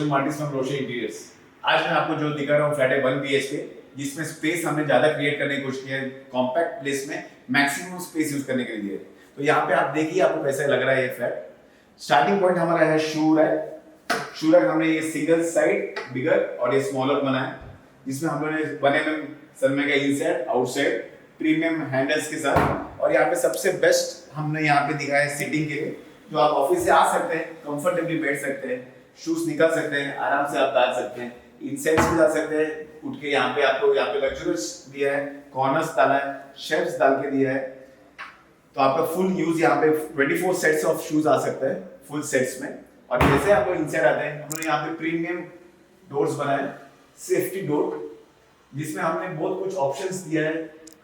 Shiv Martis from Roshe interiors. आज मैं आपको जो दिखा रहा हूँ फ्लैट है 1 BHK, जिसमें स्पेस हमने ज़्यादा क्रिएट करने की कोशिश की है, कॉम्पैक्ट प्लेस में मैक्सिमम स्पेस यूज करने के लिए। तो यहाँ पे आप देखिए आपको कैसा लग रहा है ये फ्लैट। स्टार्टिंग पॉइंट हमारा है शू रैक। शू रैक हमने ये सिंगल साइड बिगर और ये स्मॉलर बना है, जिसमें हम लोगों ने बने में Sunmica inside outside premium handles के साथ। और यहाँ पे सबसे बेस्ट हमने यहाँ पे दिखाया है सिटिंग के लिए, जो आप ऑफिस से आ सकते हैं, कंफर्टेबली बैठ सकते हैं, शूज निकाल सकते हैं, आराम से आप डाल सकते हैं, इनसाइड भी डाल सकते हैं, उठ के यहाँ पे आपको यहाँ पे लग्जरियस दिया है, कॉर्नर्स डाला है, शेल्फ्स डाल के दिया है। तो आपका फुल यूज यहाँ पे 24 सेट्स ऑफ शूज आ सकता है फुल सेट्स में। और जैसे आप लोग इनसाइड आते हैं, हम लोग यहाँ पे प्रीमियम डोर्स बनाए, सेफ्टी डोर, जिसमें हमने बहुत कुछ ऑप्शंस दिया है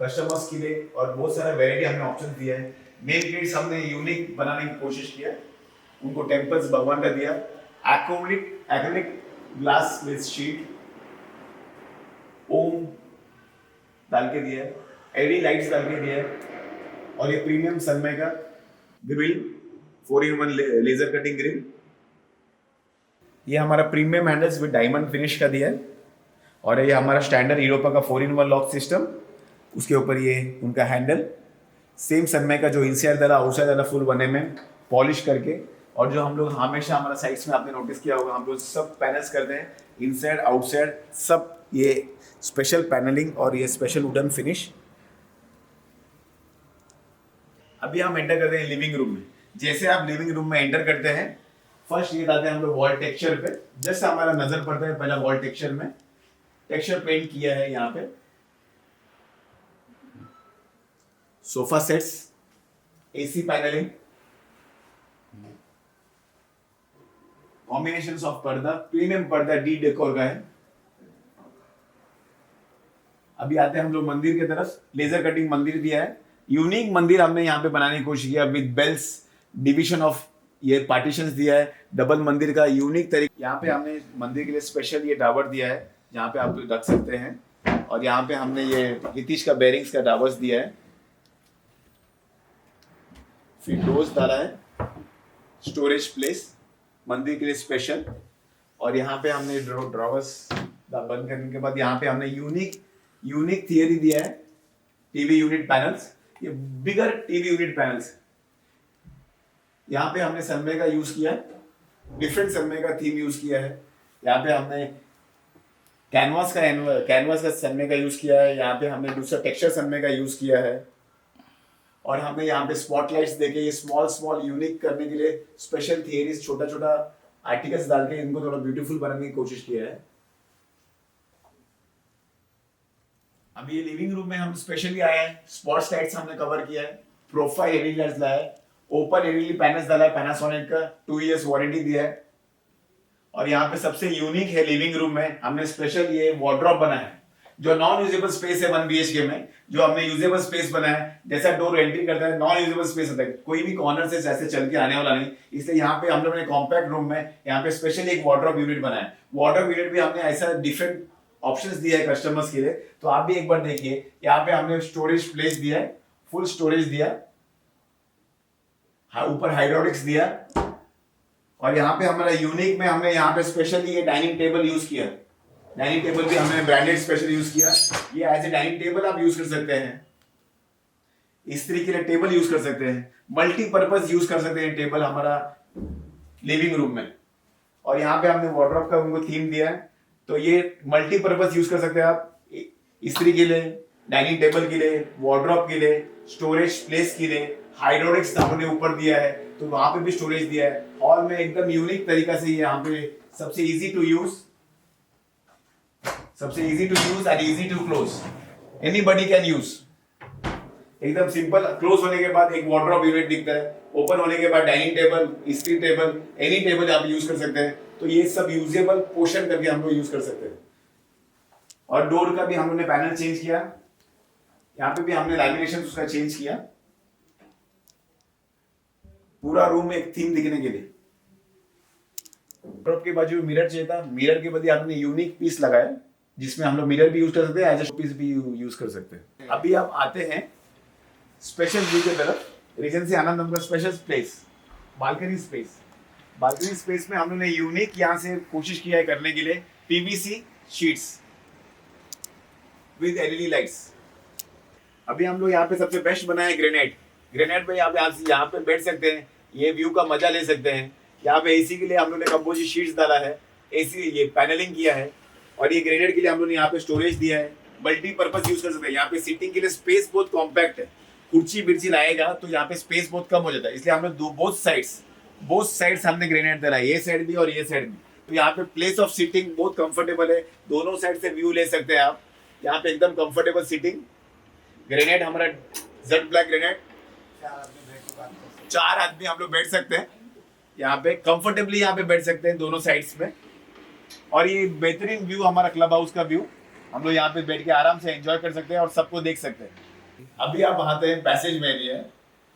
कस्टमर्स के लिए और बहुत सारा वैरायटी हमने ऑप्शन दिया है। मेन गेट्स हमने यूनिक बनाने की कोशिश किया, उनको टेम्पल्स भगवान का दिया, एक्रिलिक ग्लास विद शीट ओम डाल के दिया है, एलईडी लाइट्स डाल के दिया है। और ये premium sunmica grill 4-in-1 laser cutting grill, ये हमारा premium handles with diamond finish का दिया है। और ये हमारा स्टैंडर्ड यूरोपा का 4-in-1 लॉक सिस्टम, उसके ऊपर ये उनका हैंडल सेम सनमाइका जो इनसाइड डाला आउटसाइड डाला फुल 1mm पॉलिश करके। और जो हम लोग हमेशा हमारा साइड्स में आपने नोटिस किया होगा, हम लोग सब पैनल्स करते हैं इनसाइड आउटसाइड सब, ये स्पेशल पैनलिंग और ये स्पेशल वुडन फिनिश। अभी हम एंटर करते हैं लिविंग रूम में। जैसे आप लिविंग रूम में एंटर करते हैं, फर्स्ट ये डालते हैं हम लोग वॉल टेक्सचर पे। जैसे हमारा नजर पड़ता है पहला वॉल टेक्सचर में, टेक्सचर पेंट किया है यहाँ पे, sofa sets, AC panelling, combination of पर्दा, प्रीमियम पर्दा डी डेकोर का है। अभी आते हैं हम लोग मंदिर की तरफ। लेजर कटिंग मंदिर दिया है, यूनिक मंदिर हमने यहाँ पे बनाने की कोशिश किया विद बेल्स डिविजन ऑफ ये पार्टीशंस दिया है, डबल मंदिर का यूनिक तरीका। यहाँ पे हमने मंदिर के लिए स्पेशल ये डावर दिया है, जहाँ पे आप रख सकते हैं। और यहाँ पे हमने ये हितिश का बेरिंग्स का डावर्स दिया है, फिर डोर्स डाला है, स्टोरेज प्लेस मंदिर के लिए स्पेशल। और यहाँ पे हमने ड्रॉवर्स बंद करने के बाद यहाँ पे हमने यूनिक थियरी दिया है, टीवी यूनिट पैनल्स, ये बिगर टीवी यूनिट पैनल्स। यहाँ पे हमने सनमाइका यूज किया है, डिफरेंट सनमाइका थीम यूज किया है। यहाँ पे हमने कैनवास का सनमाइका यूज किया है, यहाँ पे हमने दूसरा टेक्सचर सनमाइका यूज किया है। और हमने यहाँ पे स्पॉटलाइट्स देके ये स्मॉल यूनिक करने के लिए स्पेशल थियरीज, छोटा आर्टिकल्स डाल के इनको थोड़ा ब्यूटीफुल बनाने की कोशिश किया है। अभी ये लिविंग रूम में हम स्पेशली आए हैं, स्पॉट्स लाइट्स हमने कवर किया है, प्रोफाइल एलईडी लाइट्स लाया है, ओपन एलईडी पैनल्स डाला है, पैनासोनिक का 2 years वारंटी दिया है। और यहाँ पे सबसे यूनिक है लिविंग रूम में, हमने स्पेशल ये वार्डरोब बनाया है, जो नॉन यूजेबल स्पेस है 1 BHK में, जो हमने यूजेबल स्पेस बनाया है। जैसा डोर एंट्री करता है नॉन यूजेबल स्पेस होता है, कोई भी कॉर्नर से जैसे चल के आने वाला नहीं, इसलिए यहाँ पे हम लोगों ने कॉम्पैक्ट रूम में यहाँ पे स्पेशली एक वार्डरोब यूनिट बनाया है। वार्डरोब यूनिट भी हमने ऐसा डिफरेंट ऑप्शंस दिया है कस्टमर्स के लिए, तो आप भी एक बार देखिए। यहाँ पे हमने स्टोरेज प्लेस दिया है, फुल स्टोरेज दिया, ऊपर हाइड्रोलिक्स दिया। और यहाँ पे हमारा यूनिक में हमने यहाँ पे स्पेशली ये डाइनिंग टेबल यूज किया, डाइनिंग टेबल भी हमने ब्रांडेड स्पेशल यूज किया। ये एज ए डाइनिंग टेबल आप यूज कर सकते हैं, इस्त्री के लिए टेबल यूज कर सकते हैं, मल्टीपर्पज यूज कर सकते हैं टेबल हमारा लिविंग रूम में। और यहाँ पे हमने वार्डरोब का उनको थीम दिया है, तो ये मल्टीपर्पज यूज कर सकते हैं आप, इस्त्री के लिए, डाइनिंग टेबल के लिए, वार्डरोब के लिए, स्टोरेज प्लेस के लिए। हाइड्रोलिक्स हमने ऊपर दिया है, तो वहां पे भी स्टोरेज दिया है। हॉल में एकदम यूनिक तरीका से यहाँ पे सबसे easy to use and easy to close, anybody can use. एकदम सिंपल, क्लोज होने के बाद एक वार्डरोब यूनिट दिखता है, ओपन होने के बाद डाइनिंग टेबल, इस्त्री टेबल, एनी टेबल आप यूज कर सकते हैं। तो ये सब यूजेबल पोर्शन करके हम लोग यूज कर सकते हैं। और डोर का भी हम लोगों ने पैनल चेंज किया, यहाँ पे भी हमने लैमिनेशन उसका चेंज किया, पूरा रूम में एक थीम दिखने के लिए। के बाजू में मिरर चाहिए था, मिरर के बदले हमने यूनिक पीस लगाया, जिसमें हम लोग मिरर भी यूज कर सकते हैं, एज ए पीस भी यूज कर सकते हैं। अभी आप आते हैं स्पेशल व्यू की तरफ। रीजेंसी आनंद का special place, balcony space. Balcony space में हम लोगों ने यूनिक यहाँ से कोशिश किया है करने के लिए PVC sheets with LED lights. अभी हम लोग यहाँ पे सबसे बेस्ट बनाया है ग्रेनाइट। ग्रेनाइट पे यहाँ पे बैठ सकते हैं, ये व्यू का मजा ले सकते हैं। यहाँ पे एसी के लिए हम लोग ने कंपोजिट शीट्स डाला है, एसी ये पैनलिंग किया है, और ये ग्रेनाइट के लिए हम लोग ने यहाँ पे स्टोरेज दिया है, मल्टीपर्पज यूज कर सकते हैं। यहाँ पे सीटिंग के लिए स्पेस बहुत कॉम्पैक्ट है, कुर्सी बिर्सी लाएगा तो यहाँ पे स्पेस बहुत कम हो जाता है, इसलिए हमने बोथ साइड्स हमने ग्रेनाइट डाला है, ये साइड भी और ये साइड भी। तो यहाँ पे प्लेस ऑफ सीटिंग बहुत कंफर्टेबल है, दोनों साइड से व्यू ले सकते हैं आप। यहाँ पे एकदम कंफर्टेबल सीटिंग। ग्रेनाइट हमारा जेड ब्लैक ग्रेनाइट, 4 आदमी हम लोग बैठ सकते हैं यहाँ पे कंफर्टेबली, यहाँ पे बैठ सकते हैं दोनों साइड्स में। और ये बेहतरीन व्यू हमारा क्लब हाउस का व्यू, हम लोग यहाँ पे बैठ के आराम से एंजॉय कर सकते हैं और सबको देख सकते हैं। अभी आप आते हैं पैसेज में एरिया।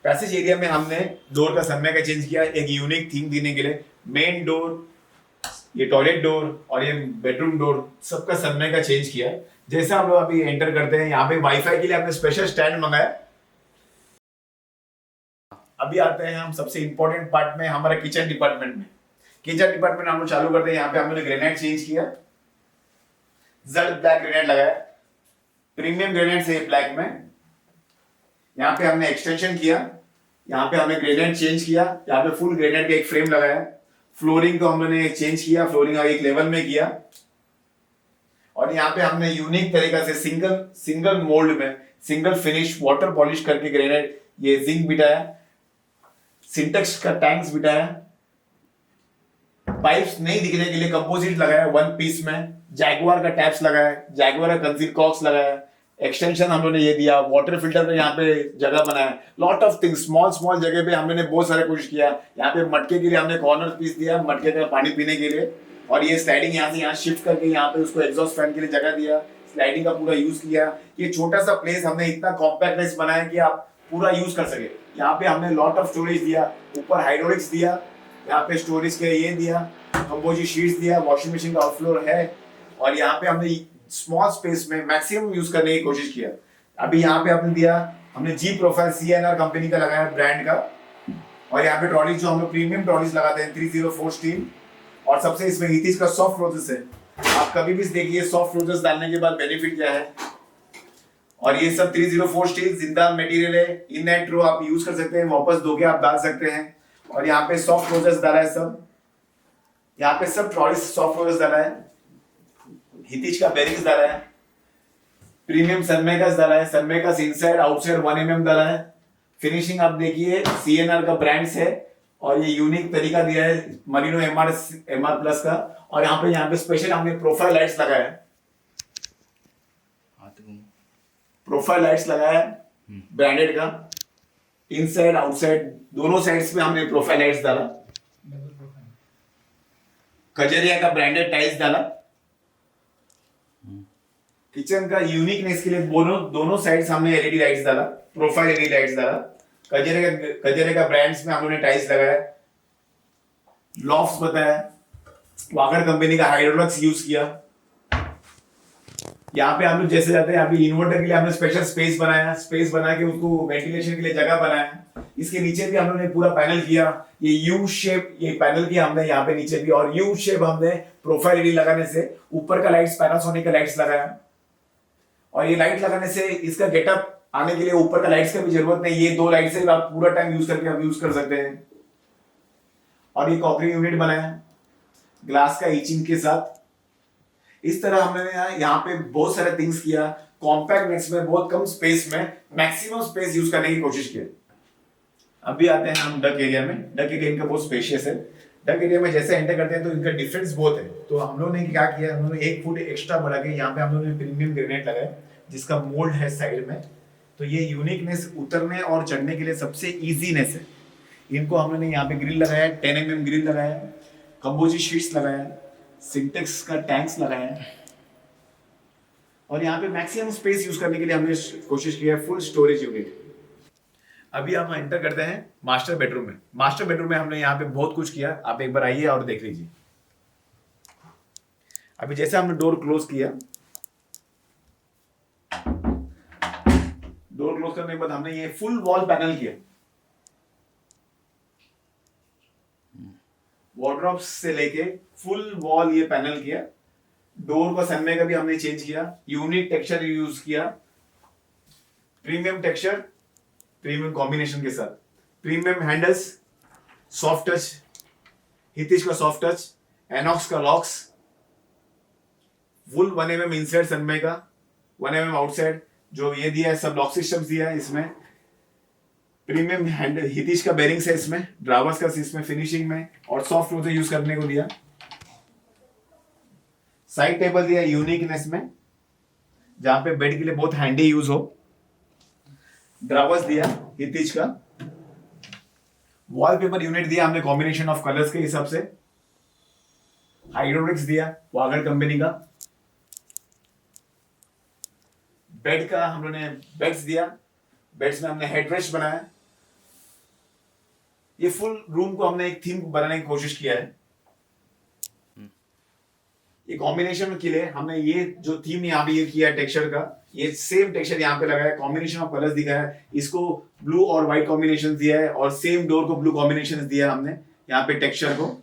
पैसेज एरिया में हमने डोर का सनमाइका का चेंज किया, एक यूनिक थीम देने के लिए। मेन डोर, ये टॉयलेट डोर और ये बेडरूम डोर, सबका सनमाइका का चेंज किया। जैसा हम लोग अभी एंटर करते हैं, यहाँ पे वाईफाई के लिए हमने स्पेशल स्टैंड मंगाया। अभी आते हैं हम सबसे इंपॉर्टेंट पार्ट में, हमारा किचन डिपार्टमेंट में। किचन डिपार्टमेंट हम लोग चालू करते हैं। यहाँ पे हमने ग्रेनाइट चेंज किया, जेड ब्लैक ग्रेनाइट लगाया, प्रीमियम ग्रेनाइट से ब्लैक में। यहाँ पे हमने एक्सटेंशन किया, यहाँ पे हमने ग्रेनाइट चेंज किया, यहाँ पे फुल ग्रेनाइट का एक फ्रेम लगाया। फ्लोरिंग को हमने चेंज किया, फ्लोरिंग एक लेवल में किया। और यहाँ पे हमने यूनिक तरीका से सिंगल मोल्ड में सिंगल फिनिश वाटर पॉलिश करके ग्रेनाइट ये जिंक बिठाया, सिंटेक्स का टैंक्स बिठाया, पाइप्स नहीं दिखने के लिए कंपोजिट लगाया 1 पीस में, जैगुआर का टैप्स लगाया, जैगुआर का कंसील कॉक्स लगाया, एक्सटेंशन हम लोगों ने ये दिया, वाटर फिल्टर पे यहाँ पे जगह बनाया। लॉट ऑफ थिंग्स, स्मॉल जगह पे हमने बहुत सारे कोशिश किया। यहाँ पे मटके के लिए हमने कॉर्नर पीस दिया, मटके का पानी पीने के लिए। और ये स्लाइडिंग यहाँ से यहाँ शिफ्ट करके यहाँ पे उसको एग्जॉस्ट फैन के लिए जगह दिया, स्लाइडिंग का पूरा यूज किया। ये छोटा सा प्लेस हमने इतना कॉम्पैक्टनेस बनाया कि आप पूरा यूज कर सके। यहाँ पे हमने लॉट ऑफ स्टोरेज दिया, ऊपर हाइड्रोलिक्स दिया, यहाँ पे स्टोरेज के ये दिया, कंपोजिट शीट्स दिया, वॉशिंग मशीन का आउटफ्लोर है। और यहाँ पे हमने स्मॉल स्पेस में मैक्सिमम यूज करने की कोशिश किया। अभी यहाँ पे हमने दिया, हमने जी प्रोफाइल CNR कंपनी का लगाया, ब्रांड का। और यहाँ पे ट्रॉलीज जो हम लोग प्रीमियम ट्रॉलीज लगाते हैं 304 स्टील। और सबसे इसमें हितिश का सॉफ्ट क्लोजेस है। आप कभी भी देखिए सॉफ्ट क्लोजेस डालने के बाद बेनिफिट क्या है। और ये सब 304 स्टील जिंदा मटेरियल है, इन एंड थ्रो आप यूज कर सकते हैं, वापस धो के आप डाल सकते हैं। और यहाँ पे सॉफ्ट क्लोजेस डाला है सब, यहाँ पे सब ट्रॉलीज सॉफ्ट क्लोजेस डाला है, हितिश का बेरिंग्स डाला है, प्रीमियम सनमाइका डाला है, सनमाइका इनसाइड आउटसाइड 1 mm डाला है। फिनिशिंग आप देखिए CNR का ब्रांड्स है। और ये यूनिक तरीका दिया है मरीनो MR प्लस का। और यहाँ पे स्पेशल हमने प्रोफाइल लाइट्स लगाया है, प्रोफाइल लाइट्स लगाया है ब्रांडेड का, इनसाइड आउटसाइड दोनों साइड्स पे हमने प्रोफाइल लाइट्स डाला। कजरिया का ब्रांडेड टाइल्स डाला। किचन का यूनिकनेस के लिए दोनों साइड्स हमने LED लाइट्स डाला, प्रोफाइल LED लाइट्स डाला। कजरे का ब्रांड्स में हम लोगों ने टाइल्स लगाया, लॉफ्ट्स बताया, वाकर कंपनी का हाइड्रोलक्स यूज किया। यहाँ पे हम लोग जैसे जाते हैं, अभी इन्वर्टर के लिए हमने स्पेशल स्पेस बना के उसको वेंटिलेशन के लिए जगह बनाया। इसके नीचे भी हम लोगों ने पूरा पैनल किया, ये यू शेप ये पैनल किया हमने यहाँ पे नीचे भी। और यू शेप हमने प्रोफाइल LED लगाने से ऊपर का लाइट्स पैनासोनिक का लाइट्स लगाया। और ये लाइट लगाने से इसका गेटअप आने के लिए ऊपर का लाइट्स का भी जरूरत नहीं, ये 2 लाइट से आप पूरा टाइम यूज करके आप यूज कर सकते हैं। और ये कॉकरी यूनिट बनाया ग्लास का इचिंग के साथ। इस तरह हमने यहाँ पे बहुत सारे थिंग्स किया, कॉम्पैक्टनेस में, बहुत कम स्पेस में मैक्सिमम स्पेस यूज करने की कोशिश की। अभी आते हैं हम डक एरिया में। डक एरिया इनका बहुत स्पेशियस है। डक एरिया में जैसे एंटर करते हैं तो इनका डिफरेंस बहुत है। तो हम लोगों ने क्या किया, हम लोगों ने 1 फुट एक्स्ट्रा बढ़ा के यहाँ पे हम लोगों ने प्रीमियम ग्रेनाइट लगाया, जिसका मोल्ड है साइड में। तो ये यूनिकनेस उतरने और चढ़ने के लिए सबसे इजीनेस है। इनको हम लोगों ने यहाँ पे ग्रिल लगाया, 10 mm ग्रिल लगाया, कंपोजिट शीट्स लगाया, सिंटेक्स का टैंक्स लगाया। और यहाँ पे मैक्सिमम स्पेस यूज करने के लिए हमने कोशिश की है फुल स्टोरेज यूनिट। अभी हम एंटर करते हैं मास्टर बेडरूम में। मास्टर बेडरूम में हमने यहाँ पे बहुत कुछ किया, आप एक बार आइए और देख लीजिए। अभी जैसे हमने डोर क्लोज किया, डोर क्लोज करने के बाद हमने ये फुल वॉल पैनल किया। वॉर्डरोब्स से लेके फुल वॉल ये पैनल किया। डोर का सनमे का भी हमने चेंज किया, यूनिक टेक्सचर यूज किया, प्रीमियम टेक्सचर, प्रीमियम कॉम्बिनेशन के साथ, प्रीमियम हैंडल्स, सॉफ्ट टच, हितिश का सॉफ्ट टच, एनॉक्स का लॉक्स, फुल 1 mm इनसाइड सनमे का, 1 mm आउटसाइड, जो ये दिया है सब लॉक सिस्टम्स दिया है इसमें। प्रीमियम हैंडल हितिश का बेरिंग्स है इसमें, ड्रावर्स का इसमें फिनिशिंग में, और सॉफ्ट मुझे यूज करने को दिया। साइड टेबल दिया यूनिकनेस में, जहां पे बेड के लिए बहुत हैंडी यूज हो। ड्रावर्स दिया हितिश का। वॉलपेपर यूनिट दिया हमने कॉम्बिनेशन ऑफ कलर्स के हिसाब से। हाइड्रोलिक्स दिया वागन कंपनी का। बेड का हम लोगों ने बेड्स दिया, बेड्स में हमने हेडरेस्ट बनाया। ये फुल रूम को हमने एक थीम बनाने की कोशिश किया है। ये कॉम्बिनेशन के लिए हमने ये जो थीम यहाँ पे ये किया है टेक्सचर का, ये सेम टेक्सचर यहाँ पे लगाया है, कॉम्बिनेशन ऑफ कलर्स दिखा है, इसको ब्लू और व्हाइट कॉम्बिनेशन दिया है, और सेम डोर को ब्लू कॉम्बिनेशन दिया है हमने यहाँ पे टेक्सचर को।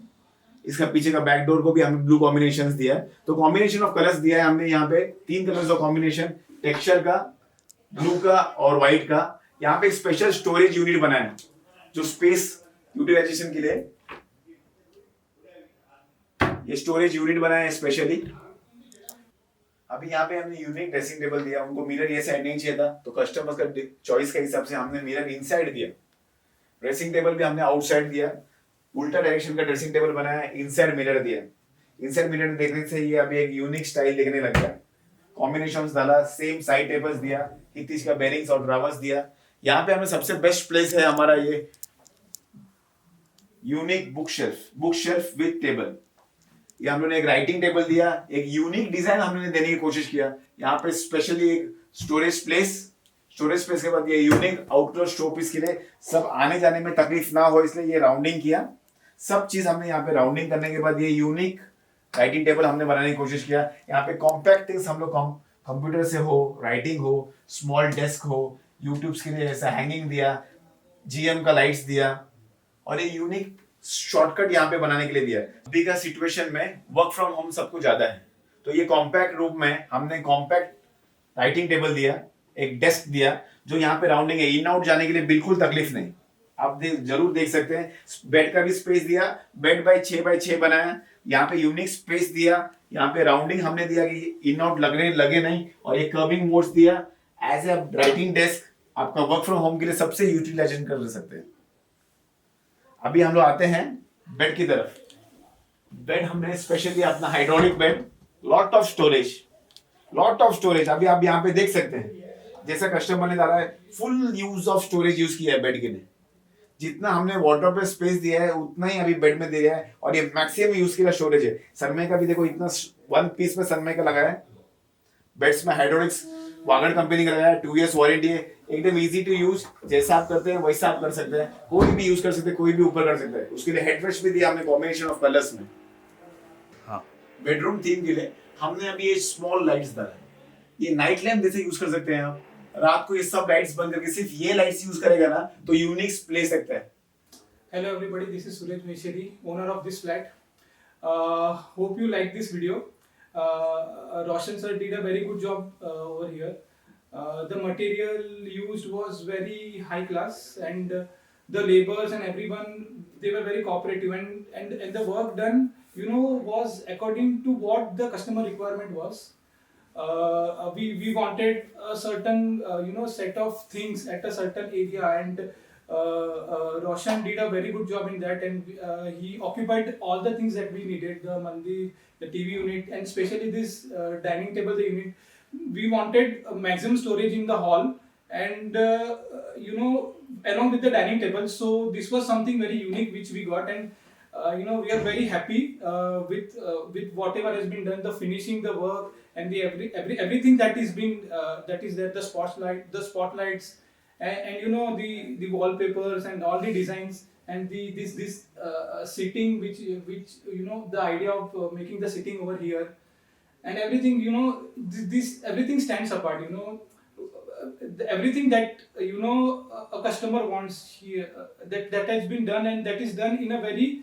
इसका पीछे का बैक डोर को भी हमने ब्लू कॉम्बिनेशन दिया है। तो कॉम्बिनेशन ऑफ कलर्स दिया है हमने यहाँ पे, 3 कलर्स ऑफ कॉम्बिनेशन, टेक्सचर का, ब्लू का और व्हाइट का। यहाँ पे एक स्पेशल स्टोरेज यूनिट बनाया है जो स्पेस यूटिलाइजेशन के लिए, ये स्टोरेज यूनिट बनाया है स्पेशली। अभी यहाँ पे हमने यूनिक ड्रेसिंग टेबल दिया, उनको मिरर ये साइड नहीं चाहिए था तो कस्टमर्स का चॉइस के हिसाब से हमने मिरर इनसाइड दिया। ड्रेसिंग टेबल भी हमने आउटसाइड दिया, उल्टा डायरेक्शन का ड्रेसिंग टेबल बनाया, इनसाइड मिरर दिया। इनसाइड मिरर देखने से ये अभी एक यूनिक स्टाइल देखने लग गया। कॉम्बिनेशंस डाला, सेम साइड टेबल्स दिया, हितिश का बेरिंग्स और ड्रावर्स दिया। यहाँ पे हमें सबसे बेस्ट प्लेस है हमारा ये unique book shelf with table. ये हम लोगों ने एक राइटिंग टेबल दिया, एक यूनिक डिजाइन हमने देने की कोशिश किया। यहाँ पे स्पेशली एक स्टोरेज प्लेस के बाद ये यूनिक आउटडोर शो पीस के लिए, सब आने जाने में तकलीफ ना हो इसलिए ये राउंडिंग किया। सब चीज हमने यहाँ पे राउंडिंग करने के बाद ये यूनिक राइटिंग टेबल हमने बनाने की कोशिश किया। यहाँ पे कॉम्पैक्ट थिंग्स हम लोग कंप्यूटर से हो, राइटिंग हो, स्मॉल डेस्क हो, यूट्यूब्स के लिए ऐसा हैंगिंग दिया, GM का लाइट्स दिया, और ये यूनिक शॉर्टकट यहाँ पे बनाने के लिए दिया है। अभी का सिचुएशन में वर्क फ्रॉम होम सबको ज्यादा है, तो ये कॉम्पैक्ट रूम में हमने कॉम्पैक्ट राइटिंग टेबल दिया, एक डेस्क दिया, जो यहाँ पे राउंडिंग है, इन आउट जाने के लिए बिल्कुल तकलीफ नहीं। आप जरूर देख सकते हैं। बेड का भी स्पेस दिया, बेड बाय 6x6 बनाया, यहाँ पे यूनिक स्पेस दिया, यहाँ पे राउंडिंग हमने दिया कि इन आउट लगे नहीं, और ये कर्विंग मोड्स दिया। एज ए राइटिंग डेस्क आपका वर्क फ्रॉम होम के लिए सबसे यूटिलाइजेशन कर सकते हैं। अभी हम लोग आते हैं बेड की तरफ। बेड हमने स्पेशली अपना hydraulic bed, lot of storage. अभी आप यहाँ पे देख सकते हैं, जैसा कस्टमर ने डाला है, full use of storage use किया है बेड के लिए। जितना हमने वार्डरोब पे स्पेस दिया है उतना ही अभी बेड में दे रहा है, और ये मैक्सिमम यूज किया स्टोरेज है। सनमाइका का भी देखो, इतना 1 पीस में सनमाइका का लगाया है। बेड्स में हाइड्रोलिक्स वागन कंपनी का लगाया है, 2 years वारंटी है, एकदम इजी टू यूज। जैसा आप करते हैं वैसा आप कर सकते हैं, कोई भी यूज कर सकते हैं, कोई भी ऊपर कर सकता है। उसके लिए हेडरेस्ट भी दिया हमने कॉम्बिनेशन ऑफ कलर्स में। हाँ, बेडरूम थीम के लिए हमने अभी ये स्मॉल लाइट्स डाला है। ये नाइट लैम्प जैसे यूज कर सकते हैं आप। रात को ये सब लाइट्स बंद करके सिर्फ ये लाइट्स यूज करेगा ना तो यूनिक प्लेस लगता है। Hello everybody, this is Suraj Mesheri, owner of this flat. Hope you like this video. Roshan sir did a very good job over here. The material used was very high class, and the laborers and everyone, they were very cooperative, and the work done, was according to what the customer requirement was. We wanted a certain set of things at a certain area, and Roshan did a very good job in that, and he occupied all the things that we needed: the mandir, the TV unit, and especially this dining table, the unit. We wanted maximum storage in the hall, and along with the dining table. So this was something very unique which we got, and we are very happy with whatever has been done, the finishing, the work, and the everything that is been that is there, the spotlights, and the wallpapers and all the designs, and this sitting, which the idea of making the sitting over here, and everything, this everything stands apart. Everything that a customer wants here, that has been done, and that is done in a very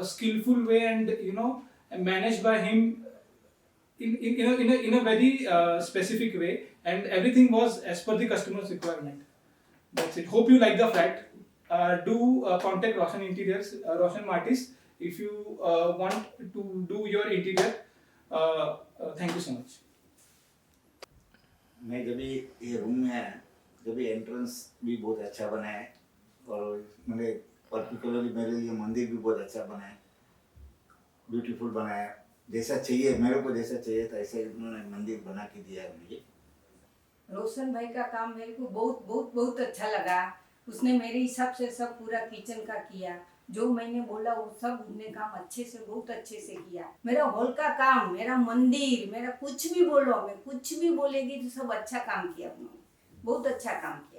skillful way and managed by him in a very specific way, and everything was as per the customer's requirement. That's it. Hope you like the flat. Do contact Roshan Interiors, Roshan Martis, if you want to do your interior. Thank you so much. मैं जब भी ये room में आया, जब भी entrance भी बहुत अच्छा बना है और मैंने पर्टिकुलरली मेरे लिए मंदिर भी बहुत अच्छा बना है, ब्यूटीफुल बनाया, जैसा चाहिए मेरे को, जैसा चाहिए था ऐसे उन्होंने मंदिर बना के दिया है मुझे। रोशन भाई का काम मेरे को बहुत बहुत बहुत अच्छा लगा। उसने मेरे हिसाब से सब पूरा किचन का किया, जो मैंने बोला वो सब उसने काम अच्छे से, बहुत अच्छे से किया। मेरा हॉल का काम, मेरा मंदिर, मेरा कुछ भी बोलो, मैं कुछ भी बोलेगी तो सब अच्छा काम किया उन्होंने, बहुत अच्छा काम किया।